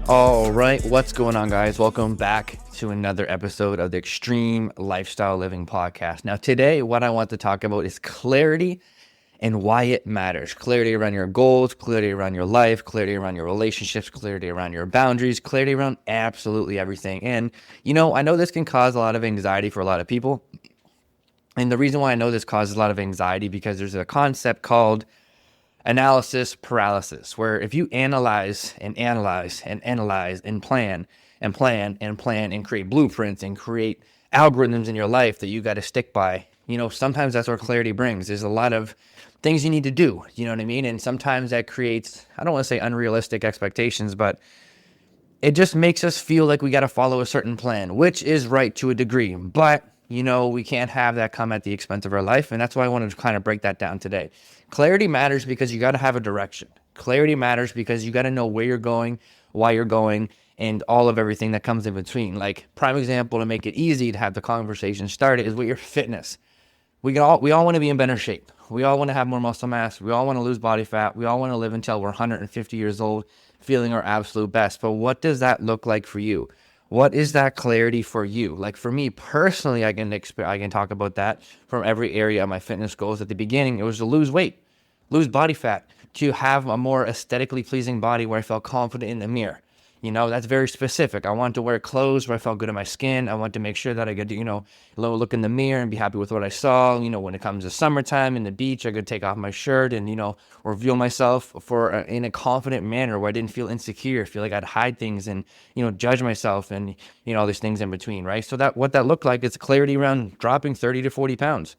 All right, what's going on, guys? Welcome back to another episode of the Extreme Lifestyle Living Podcast. Now, today, what I want to talk about is clarity and why it matters. Clarity around your goals, clarity around your life, clarity around your relationships, clarity around your boundaries, clarity around absolutely everything. And, I know this can cause a lot of anxiety for a lot of people. And the reason why I know this causes a lot of anxiety because there's a concept called analysis paralysis, where if you analyze and analyze and analyze and plan and plan and plan and create blueprints and create algorithms in your life that you got to stick by, sometimes that's where clarity brings. There's a lot of things you need to do, you know what I mean? And sometimes that creates, I don't want to say unrealistic expectations, but it just makes us feel like we got to follow a certain plan, which is right to a degree. But, we can't have that come at the expense of our life. And that's why I wanted to kind of break that down today. Clarity matters because you got to have a direction. Clarity matters because you got to know where you're going, why you're going, and all of everything that comes in between. Like, prime example to make it easy to have the conversation started is with your fitness. We all want to be in better shape. We all want to have more muscle mass. We all want to lose body fat. We all want to live until we're 150 years old, feeling our absolute best. But what does that look like for you? What is that clarity for you? Like, for me personally, I can talk about that from every area of my fitness goals. At the beginning, it was to lose weight, lose body fat, to have a more aesthetically pleasing body where I felt confident in the mirror. That's very specific. I wanted to wear clothes where I felt good in my skin. I want to make sure that I could, look in the mirror and be happy with what I saw. When it comes to summertime in the beach, I could take off my shirt and, reveal myself in a confident manner where I didn't feel insecure, feel like I'd hide things and, judge myself and, all these things in between, right? So what that looked like is clarity around dropping 30 to 40 pounds.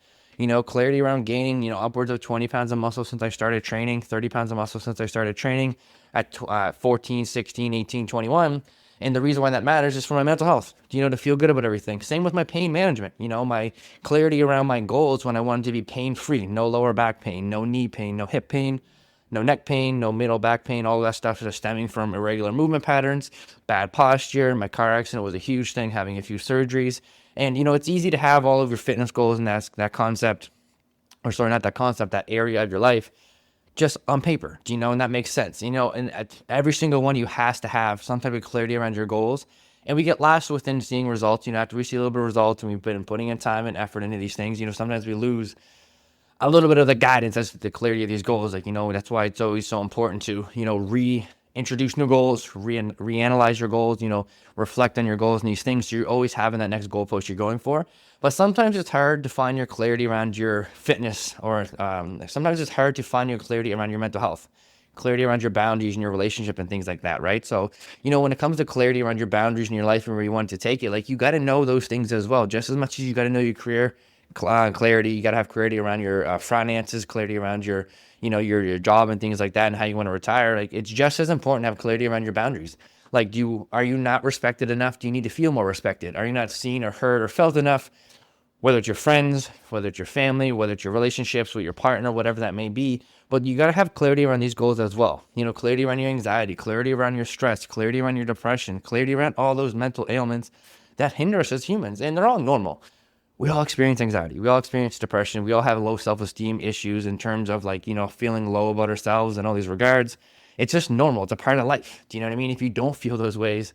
Clarity around gaining, upwards of 20 pounds of muscle since I started training, 30 pounds of muscle since I started training at 14, 16, 18, 21. And the reason why that matters is for my mental health, to feel good about everything. Same with my pain management, my clarity around my goals when I wanted to be pain-free, no lower back pain, no knee pain, no hip pain, no neck pain, no middle back pain. All of that stuff is stemming from irregular movement patterns, bad posture. My car accident was a huge thing, having a few surgeries. And, it's easy to have all of your fitness goals and that concept, or sorry, not that concept, that area of your life just on paper, and that makes sense, and every single one of you has to have some type of clarity around your goals. And we get lost within seeing results, after we see a little bit of results and we've been putting in time and effort into these things, sometimes we lose a little bit of the guidance as to the clarity of these goals. Like, that's why it's always so important to, reintroduce new goals, reanalyze your goals, reflect on your goals and these things. So you're always having that next goalpost you're going for. But sometimes it's hard to find your clarity around your fitness, or sometimes it's hard to find your clarity around your mental health, clarity around your boundaries and your relationship and things like that, right? So, when it comes to clarity around your boundaries in your life and where you want to take it, like, you got to know those things as well. Just as much as you got to know your career clarity, you got to have clarity around your finances, clarity around your job and things like that, and how you want to retire. Like, it's just as important to have clarity around your boundaries. Like, are you not respected enough? Do you need to feel more respected? Are you not seen or heard or felt enough? Whether it's your friends, whether it's your family, whether it's your relationships with your partner, whatever that may be. But you got to have clarity around these goals as well. Clarity around your anxiety, clarity around your stress, clarity around your depression, clarity around all those mental ailments that hinder us as humans. And they're all normal. We all experience anxiety. We all experience depression. We all have low self-esteem issues in terms of, like, feeling low about ourselves and all these regards. It's just normal. It's a part of life. Do you know what I mean? If you don't feel those ways,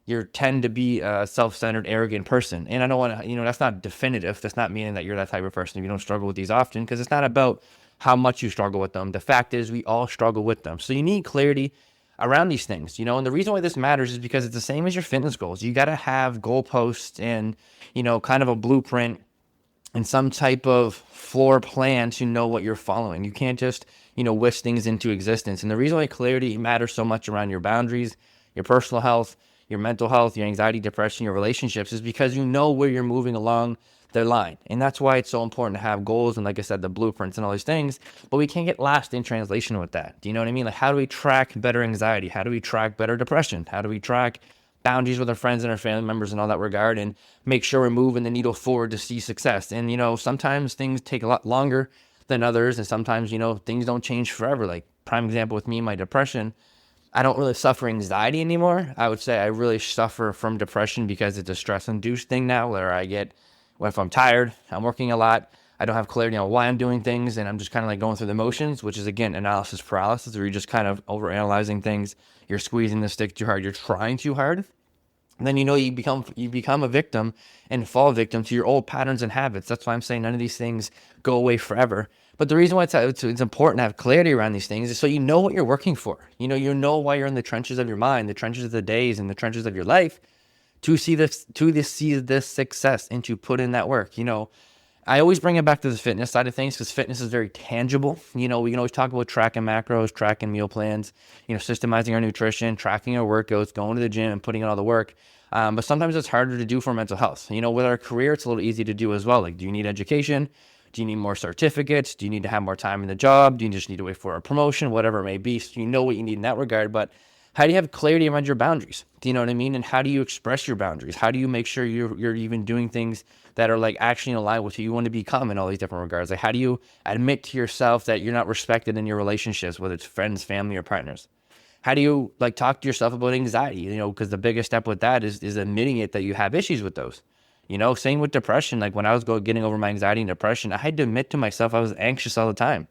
you tend to be a self-centered, arrogant person. And I don't want to, that's not definitive. That's not meaning that you're that type of person if you don't struggle with these often, because it's not about how much you struggle with them. The fact is, we all struggle with them. So you need clarity around these things, and the reason why this matters is because it's the same as your fitness goals. You got to have goalposts and, kind of a blueprint and some type of floor plan to know what you're following. You can't just, wish things into existence. And the reason why clarity matters so much around your boundaries, your personal health, your mental health, your anxiety, depression, your relationships, is because you know where you're moving along their line. And that's why it's so important to have goals and, like I said, the blueprints and all these things. But we can't get lost in translation with that. Do you know what I mean? Like, how do we track better anxiety? How do we track better depression? How do we track boundaries with our friends and our family members and all that regard, and make sure we're moving the needle forward to see success? And, sometimes things take a lot longer than others. And sometimes, things don't change forever. Like, prime example with me, my depression, I don't really suffer anxiety anymore. I would say I really suffer from depression because it's a stress-induced thing now, where if I'm tired, I'm working a lot, I don't have clarity on why I'm doing things, and I'm just kind of like going through the motions, which is again analysis paralysis, where you're just kind of overanalyzing things. You're squeezing the stick too hard. You're trying too hard. And then you become a victim and fall victim to your old patterns and habits. That's why I'm saying none of these things go away forever. But the reason why it's important to have clarity around these things is so you know what you're working for. You know why you're in the trenches of your mind, the trenches of the days, and the trenches of your life to see this success and to put in that work. I always bring it back to the fitness side of things because fitness is very tangible. We can always talk about tracking macros, tracking meal plans, systemizing our nutrition, tracking our workouts, going to the gym and putting in all the work. But sometimes it's harder to do for mental health. With our career, it's a little easy to do as well. Like, do you need education? Do you need more certificates? Do you need to have more time in the job? Do you just need to wait for a promotion? Whatever it may be. So you know what you need in that regard. But how do you have clarity around your boundaries? Do you know what I mean? And how do you express your boundaries? How do you make sure you're even doing things that are like actually in line with who you want to become in all these different regards? Like, how do you admit to yourself that you're not respected in your relationships, whether it's friends, family, or partners? How do you like talk to yourself about anxiety? Because the biggest step with that is admitting it that you have issues with those. Same with depression. Like when I was getting over my anxiety and depression, I had to admit to myself I was anxious all the time.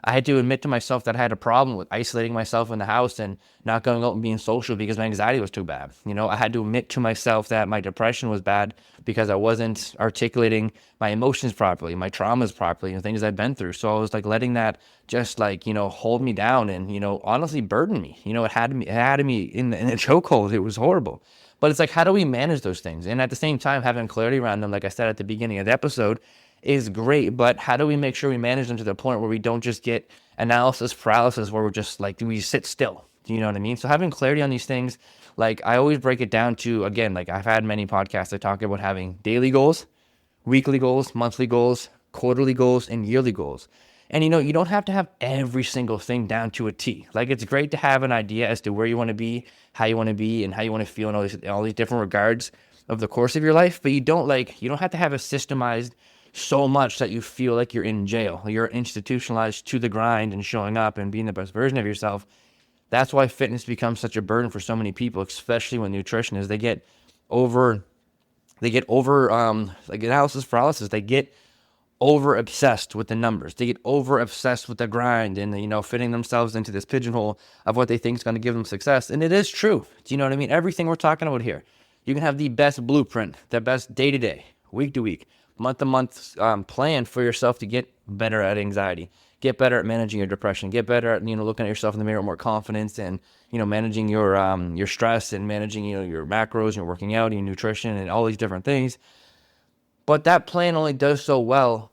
I had to admit to myself that I had a problem with isolating myself in the house and not going out and being social because my anxiety was too bad. I had to admit to myself that my depression was bad because I wasn't articulating my emotions properly, my traumas properly, and things I've been through. So I was like letting that just hold me down and, honestly burden me. It had me in a chokehold. It was horrible. But it's like, how do we manage those things? And at the same time, having clarity around them, like I said at the beginning of the episode, is great, but how do we make sure we manage them to the point where we don't just get analysis paralysis, where we're just like, we sit still? Do you know what I mean? So having clarity on these things, like I always break it down to, again, like I've had many podcasts that talk about having daily goals, weekly goals, monthly goals, quarterly goals, and yearly goals. And you don't have to have every single thing down to a T. Like, it's great to have an idea as to where you want to be, how you want to be, and how you want to feel in all these different regards of the course of your life. But you don't have to have it systemized so much that you feel like you're in jail. You're institutionalized to the grind and showing up and being the best version of yourself. That's why fitness becomes such a burden for so many people, especially when nutrition is. They get over like analysis paralysis. They get over obsessed with the numbers. They get over obsessed with the grind and fitting themselves into this pigeonhole of what they think is going to give them success. And it is true. Do you know what I mean? Everything we're talking about here, you can have the best blueprint, the best day to day, week to week, month to month plan for yourself to get better at anxiety, get better at managing your depression, get better at looking at yourself in the mirror with more confidence, and managing your stress and managing your macros, your working out, your nutrition, and all these different things. But that plan only does so well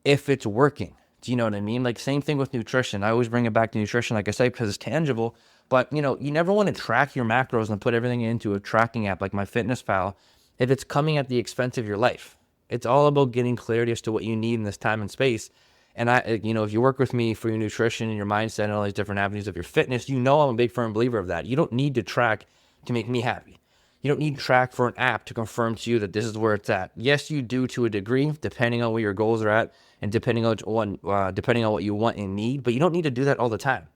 if it's working. Do you know what I mean? Like, same thing with nutrition. I always bring it back to nutrition, like I say, because it's tangible. But you never want to track your macros and put everything into a tracking app like MyFitnessPal if it's coming at the expense of your life. It's all about getting clarity as to what you need in this time and space. And if you work with me for your nutrition and your mindset and all these different avenues of your fitness, I'm a big firm believer of that. You don't need to track to make me happy. You don't need to track for an app to confirm to you that this is where it's at. Yes, you do to a degree, depending on where your goals are at and depending on what you want and need. But you don't need to do that all the time.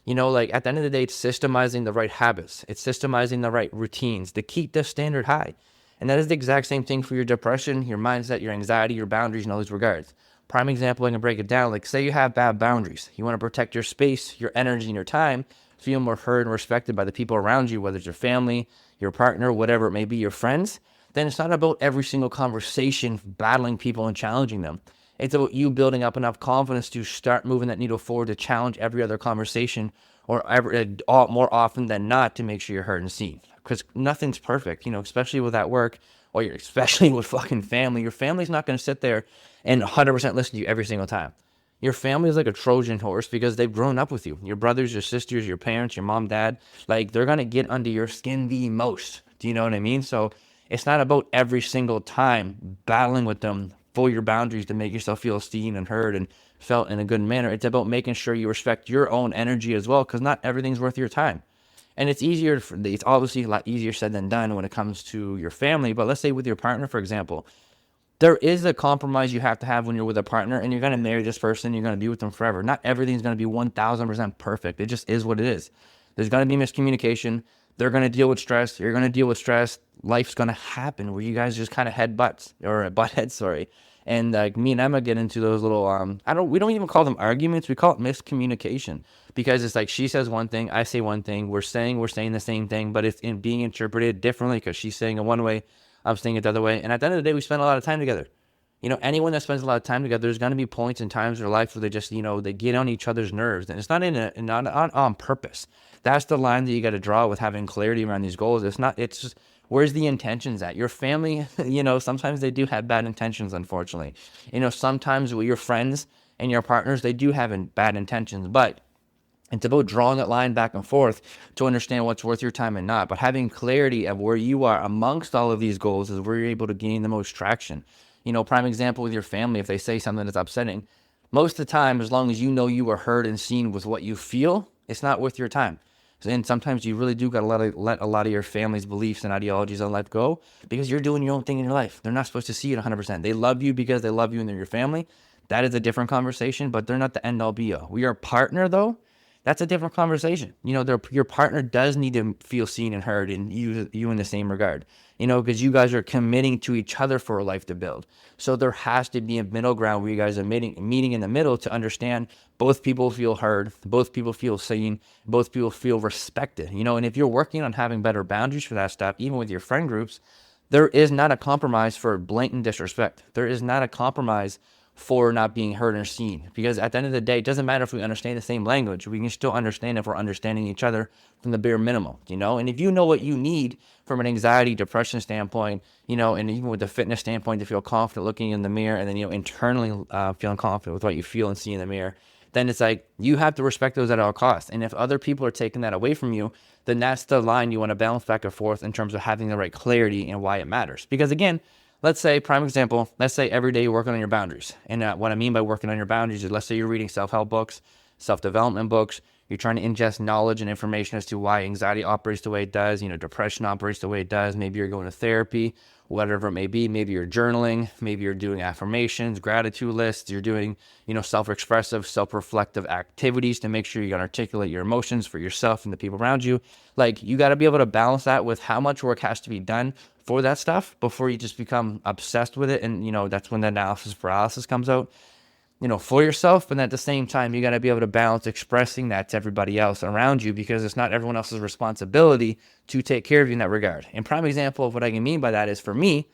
Like at the end of the day, it's systemizing the right habits. It's systemizing the right routines to keep the standard high. And that is the exact same thing for your depression, your mindset, your anxiety, your boundaries, in all these regards. Prime example, I can break it down. Like, say you have bad boundaries. You want to protect your space, your energy, and your time. Feel more heard and respected by the people around you, whether it's your family, your partner, whatever it may be, your friends. Then it's not about every single conversation battling people and challenging them. It's about you building up enough confidence to start moving that needle forward to challenge every other conversation, or more often than not, to make sure you're heard and seen. Because nothing's perfect, especially with that work, or especially with fucking family. Your family's not going to sit there and 100% listen to you every single time. Your family is like a Trojan horse because they've grown up with you. Your brothers, your sisters, your parents, your mom, dad, like, they're going to get under your skin the most. Do you know what I mean? So it's not about every single time battling with them for your boundaries to make yourself feel seen and heard and felt in a good manner. It's about making sure you respect your own energy as well, because not everything's worth your time. And it's obviously a lot easier said than done when it comes to your family. But let's say with your partner, for example, there is a compromise you have to have when you're with a partner and you're going to marry this person. You're going to be with them forever. Not everything's going to be 1000% perfect. It just is what it is. There's going to be miscommunication. They're going to deal with stress. You're going to deal with stress. Life's going to happen where you guys just kind of butt heads. And like me and Emma get into those little we don't even call them arguments, we call it miscommunication, because it's like she says one thing, I say one thing, we're saying the same thing, but it's being interpreted differently because she's saying it one way, I'm saying it the other way. And at the end of the day, we spend a lot of time together. Anyone that spends a lot of time together, there's going to be points and times in their life where they just, they get on each other's nerves, and it's not on purpose. That's the line that you got to draw with having clarity around these goals. It's just, where's the intentions at? Your family, sometimes they do have bad intentions, unfortunately. Sometimes with your friends and your partners, they do have bad intentions, but it's about drawing that line back and forth to understand what's worth your time and not. But having clarity of where you are amongst all of these goals is where you're able to gain the most traction. Prime example with your family, if they say something that's upsetting, most of the time, as long as you know you are heard and seen with what you feel, it's not worth your time. And sometimes you really do got to let a lot of your family's beliefs and ideologies on life go, because you're doing your own thing in your life. They're not supposed to see it 100%. They love you because they love you and they're your family. That is a different conversation, but they're not the end all be all. We are a partner though. That's a different conversation. Your partner does need to feel seen and heard, and you in the same regard, because you guys are committing to each other for a life to build. So there has to be a middle ground where you guys are meeting in the middle to understand both people feel heard, both people feel seen, both people feel respected, and if you're working on having better boundaries for that stuff, even with your friend groups, there is not a compromise for blatant disrespect. There is not a compromise for not being heard or seen, because at the end of the day, it doesn't matter if we understand the same language. We can still understand if we're understanding each other from the bare minimum, and if you know what you need from an anxiety, depression standpoint, and even with the fitness standpoint, to feel confident looking in the mirror, and then, internally feeling confident with what you feel and see in the mirror, then it's like you have to respect those at all costs. And if other people are taking that away from you, then that's the line you want to balance back and forth in terms of having the right clarity and why it matters. Because again, let's say, prime example, let's say every day you're working on your boundaries. And what I mean by working on your boundaries is, let's say you're reading self-help books, self-development books, you're trying to ingest knowledge and information as to why anxiety operates the way it does, depression operates the way it does. Maybe you're going to therapy, whatever it may be. Maybe you're journaling, maybe you're doing affirmations, gratitude lists, you're doing, self-expressive, self-reflective activities to make sure you can articulate your emotions for yourself and the people around you. Like, you got to be able to balance that with how much work has to be done for that stuff before you just become obsessed with it. And, that's when the analysis paralysis comes out, for yourself. But at the same time, you got to be able to balance expressing that to everybody else around you, because it's not everyone else's responsibility to take care of you in that regard. And prime example of what I can mean by that is, for me,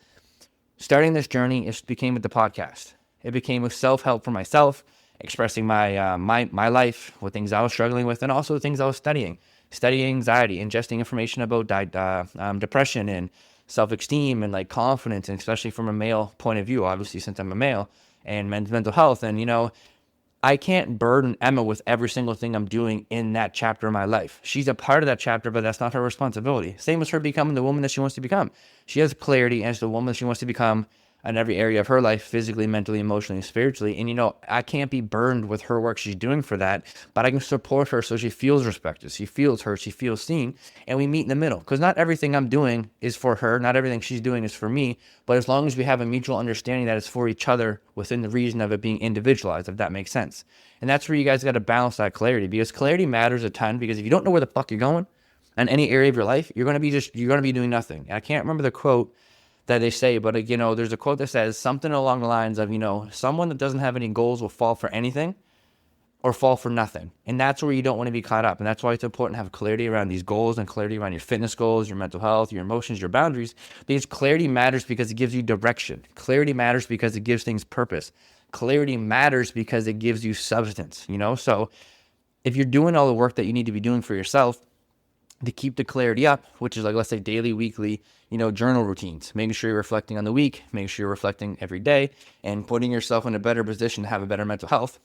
starting this journey, it became with the podcast. It became with self-help for myself, expressing my my life, with things I was struggling with, and also things I was studying anxiety, ingesting information about depression and self-esteem and like confidence, and especially from a male point of view, obviously, since I'm a male, and mental health. And, I can't burden Emma with every single thing I'm doing in that chapter of my life. She's a part of that chapter, but that's not her responsibility. Same as her becoming the woman that she wants to become. She has clarity as the woman that she wants to become in every area of her life, physically, mentally, emotionally, and spiritually. And, I can't be burdened with her work she's doing for that, but I can support her so she feels respected, she feels heard, she feels seen, and we meet in the middle. Because not everything I'm doing is for her, not everything she's doing is for me, but as long as we have a mutual understanding that it's for each other within the reason of it being individualized, if that makes sense. And that's where you guys got to balance that clarity, because clarity matters a ton. Because if you don't know where the fuck you're going in any area of your life, you're going to be doing nothing. And I can't remember the quote that they say, but there's a quote that says something along the lines of, someone that doesn't have any goals will fall for anything or fall for nothing. And that's where you don't want to be caught up. And that's why it's important to have clarity around these goals, and clarity around your fitness goals, your mental health, your emotions, your boundaries, because clarity matters because it gives you direction. Clarity matters because it gives things purpose. Clarity matters because it gives you substance, So if you're doing all the work that you need to be doing for yourself to keep the clarity up, which is like, let's say, daily, weekly, journal routines, making sure you're reflecting on the week, making sure you're reflecting every day, and putting yourself in a better position to have a better mental health.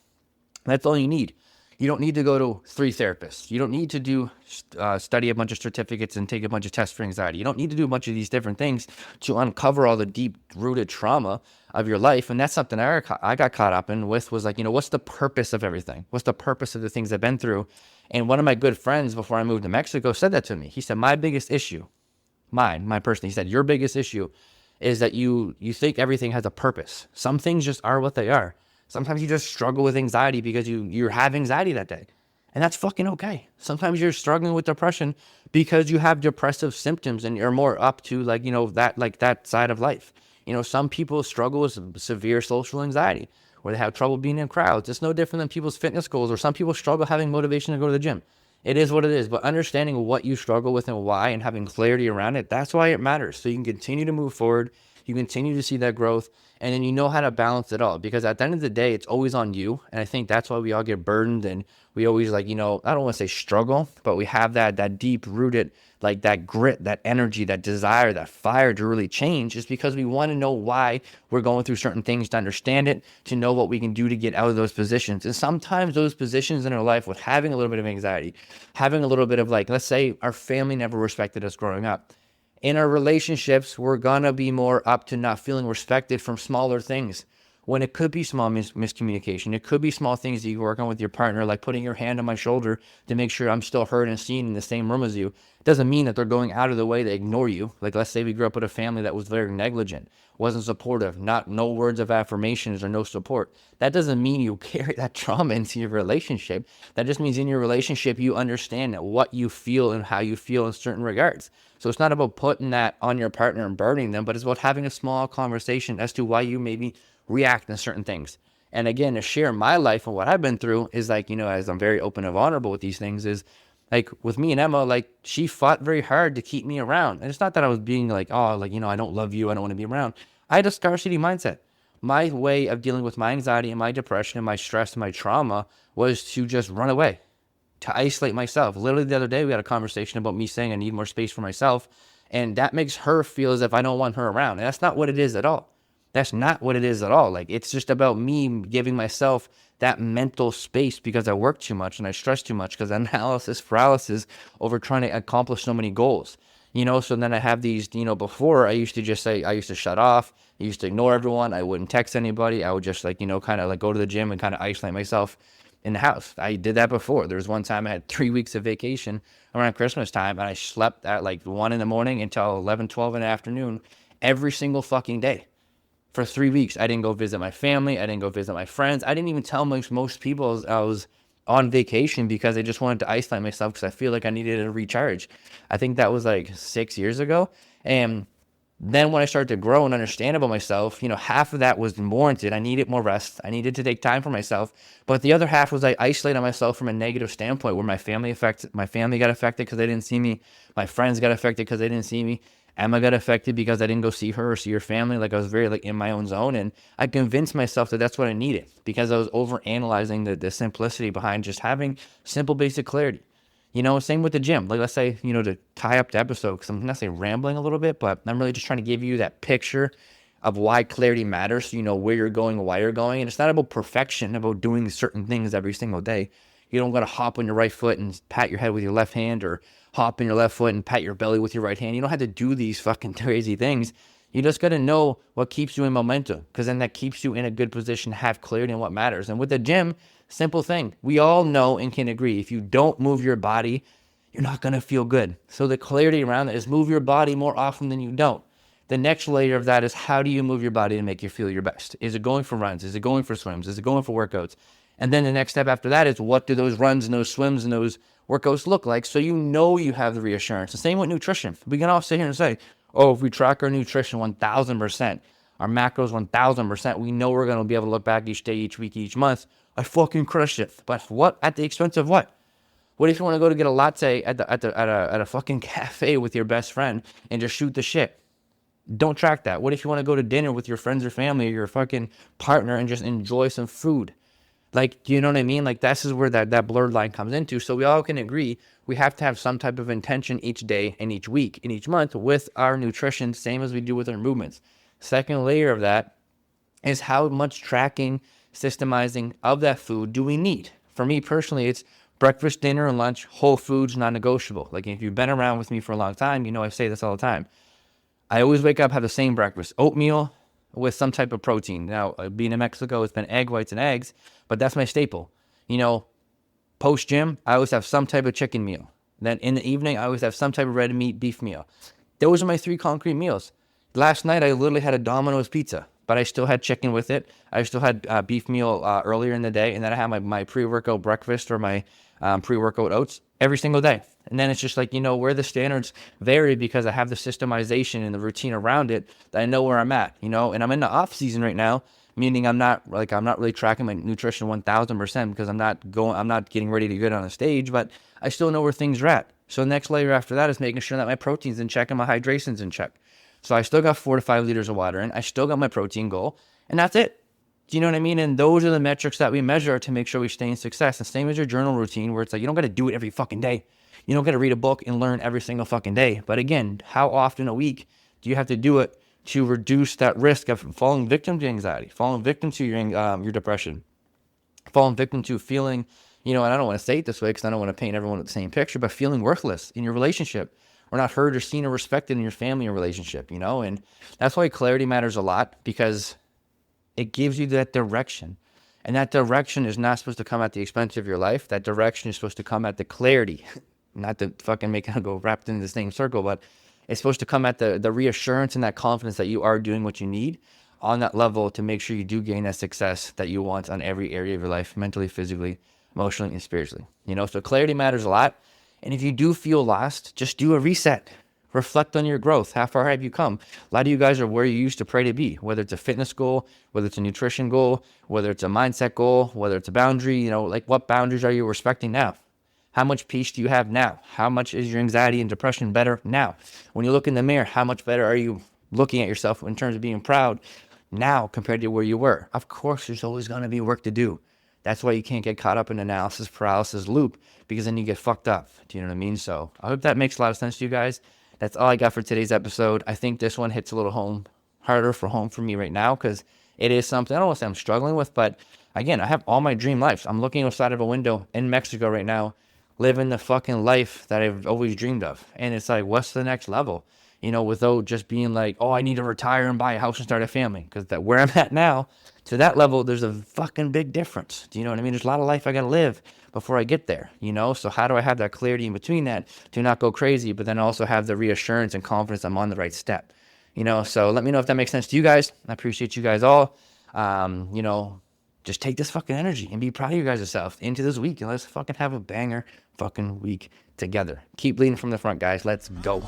That's all you need. You don't need to go to 3 therapists. You don't need to study a bunch of certificates and take a bunch of tests for anxiety. You don't need to do a bunch of these different things to uncover all the deep-rooted trauma of your life. And that's something I got caught up in with, was like, what's the purpose of everything? What's the purpose of the things I've been through? And one of my good friends before I moved to Mexico said that to me. He said, my biggest issue, my person, he said, your biggest issue is that you think everything has a purpose. Some things just are what they are. Sometimes you just struggle with anxiety because you have anxiety that day. And that's fucking okay. Sometimes you're struggling with depression because you have depressive symptoms and you're more up to that side of life. Some people struggle with severe social anxiety or they have trouble being in crowds. It's no different than people's fitness goals, or some people struggle having motivation to go to the gym. It is what it is, but understanding what you struggle with and why and having clarity around it, that's why it matters. So you can continue to move forward, you continue to see that growth, and then you know how to balance it all. Because at the end of the day, it's always on you. And I think that's why we all get burdened and we always I don't want to say struggle, but we have that deep rooted, like that grit, that energy, that desire, that fire to really change, is because we want to know why we're going through certain things, to understand it, to know what we can do to get out of those positions. And sometimes those positions in our life, with having a little bit of anxiety, having a little bit of, let's say our family never respected us growing up. In our relationships, we're gonna be more up to not feeling respected from smaller things, when it could be small miscommunication. It could be small things that you work on with your partner, like putting your hand on my shoulder to make sure I'm still heard and seen in the same room as you. It doesn't mean that they're going out of the way to ignore you. Like, let's say we grew up with a family that was very negligent, wasn't supportive, no words of affirmations or no support. That doesn't mean you carry that trauma into your relationship. That just means in your relationship, you understand what you feel and how you feel in certain regards. So it's not about putting that on your partner and burdening them, but it's about having a small conversation as to why you maybe react to certain things. And again, to share my life and what I've been through is as I'm very open and vulnerable with these things, is with me and Emma, she fought very hard to keep me around. And it's not that I was being I don't love you, I don't want to be around. I had a scarcity mindset. My way of dealing with my anxiety and my depression and my stress and my trauma was to just run away, to isolate myself. Literally the other day, we had a conversation about me saying I need more space for myself. And that makes her feel as if I don't want her around. And that's not what it is at all. That's not what it is at all. It's just about me giving myself that mental space because I work too much and I stress too much because analysis paralysis over trying to accomplish so many goals. So then I have these, before I used to just say, I used to shut off. I used to ignore everyone. I wouldn't text anybody. I would just kind of go to the gym and kind of isolate myself in the house. I did that before. There was one time I had 3 weeks of vacation around Christmas time, and I slept at 1 in the morning until 11, 12 in the afternoon every single fucking day. For 3 weeks, I didn't go visit my family. I didn't go visit my friends. I didn't even tell most people I was on vacation because I just wanted to isolate myself because I feel like I needed to recharge. I think that was 6 years ago. And then when I started to grow and understand about myself, half of that was warranted. I needed more rest. I needed to take time for myself. But the other half was I isolated myself from a negative standpoint where my family got affected because they didn't see me. My friends got affected because they didn't see me. Emma got affected because I didn't go see her or see her family. I was very in my own zone. And I convinced myself that that's what I needed because I was over analyzing the simplicity behind just having simple, basic clarity. Same with the gym. Let's say, to tie up the episode, because I'm not saying rambling a little bit, but I'm really just trying to give you that picture of why clarity matters. So you know where you're going, why you're going. And it's not about perfection, about doing certain things every single day. You don't got to hop on your right foot and pat your head with your left hand, or hop on your left foot and pat your belly with your right hand. You don't have to do these fucking crazy things. You just got to know what keeps you in momentum, because then that keeps you in a good position to have clarity in what matters. And with the gym, simple thing. We all know and can agree, if you don't move your body, you're not going to feel good. So the clarity around that is move your body more often than you don't. The next layer of that is, how do you move your body to make you feel your best? Is it going for runs? Is it going for swims? Is it going for workouts? And then the next step after that is, what do those runs and those swims and those workouts look like? So you have the reassurance. The same with nutrition. We can all sit here and say, oh, if we track our nutrition 1,000%, our macros 1,000%, we know we're going to be able to look back each day, each week, each month. I fucking crushed it. But what? At the expense of what? What if you want to go to get a latte at a fucking cafe with your best friend and just shoot the shit? Don't track that. What if you want to go to dinner with your friends or family or your fucking partner and just enjoy some food? Do you know what I mean? This is where that blurred line comes into. So we all can agree we have to have some type of intention each day and each week and each month with our nutrition, same as we do with our movements. Second layer of that is, how much tracking, systemizing of that food do we need? For me personally, it's breakfast, dinner, and lunch, whole foods, non-negotiable. If you've been around with me for a long time, I say this all the time. I always wake up, have the same breakfast: oatmeal with some type of protein. Now, being in Mexico, it's been egg whites and eggs, but that's my staple. Post-gym, I always have some type of chicken meal. Then in the evening, I always have some type of red meat beef meal. Those are my 3 concrete meals. Last night, I literally had a Domino's pizza. but I still had chicken with it. I still had beef meal earlier in the day, and then I had my pre-workout breakfast or my pre-workout oats every single day. And then it's just like, where the standards vary because I have the systemization and the routine around it that I know where I'm at, and I'm in the off season right now, meaning I'm not really tracking my nutrition 1000% because I'm not getting ready to get on a stage, but I still know where things are at. So the next layer after that is making sure that my protein's in check and my hydration's in check. So I still got 4 to 5 liters of water in. I still got my protein goal, and that's it. Do you know what I mean? And those are the metrics that we measure to make sure we stay in success. The same as your journal routine, where it's like you don't got to do it every fucking day. You don't got to read a book and learn every single fucking day. But again, how often a week do you have to do it to reduce that risk of falling victim to anxiety, falling victim to your depression, falling victim to feeling, and I don't want to say it this way because I don't want to paint everyone with the same picture, but feeling worthless in your relationship or not heard or seen or respected in your family or relationship, and that's why clarity matters a lot, because it gives you that direction. And that direction is not supposed to come at the expense of your life. That direction is supposed to come at the clarity, not to fucking make it go wrapped in the same circle, but it's supposed to come at the reassurance and that confidence that you are doing what you need on that level to make sure you do gain that success that you want on every area of your life, mentally, physically, emotionally, and spiritually. So clarity matters a lot. And if you do feel lost, just do a reset. Reflect on your growth. How far have you come? A lot of you guys are where you used to pray to be, whether it's a fitness goal, whether it's a nutrition goal, whether it's a mindset goal, whether it's a boundary, what boundaries are you respecting now? How much peace do you have now? How much is your anxiety and depression better now? When you look in the mirror, how much better are you looking at yourself in terms of being proud now compared to where you were? Of course, there's always going to be work to do. That's why you can't get caught up in analysis paralysis loop, because then you get fucked up. Do you know what I mean? So I hope that makes a lot of sense to you guys. That's all I got for today's episode. I think this one hits a little harder for me right now, because it is something, I don't want to say I'm struggling with, but again, I have all my dream lives. I'm looking outside of a window in Mexico right now, living the fucking life that I've always dreamed of. And it's like, what's the next level? Without just being like, oh, I need to retire and buy a house and start a family. Because where I'm at now, to that level, there's a fucking big difference. Do you know what I mean? There's a lot of life I got to live before I get there, So how do I have that clarity in between that to not go crazy, but then also have the reassurance and confidence I'm on the right step? So let me know if that makes sense to you guys. I appreciate you guys all. Just take this fucking energy and be proud of you guys yourself into this week, and let's fucking have a banger fucking week together. Keep leading from the front, guys. Let's go.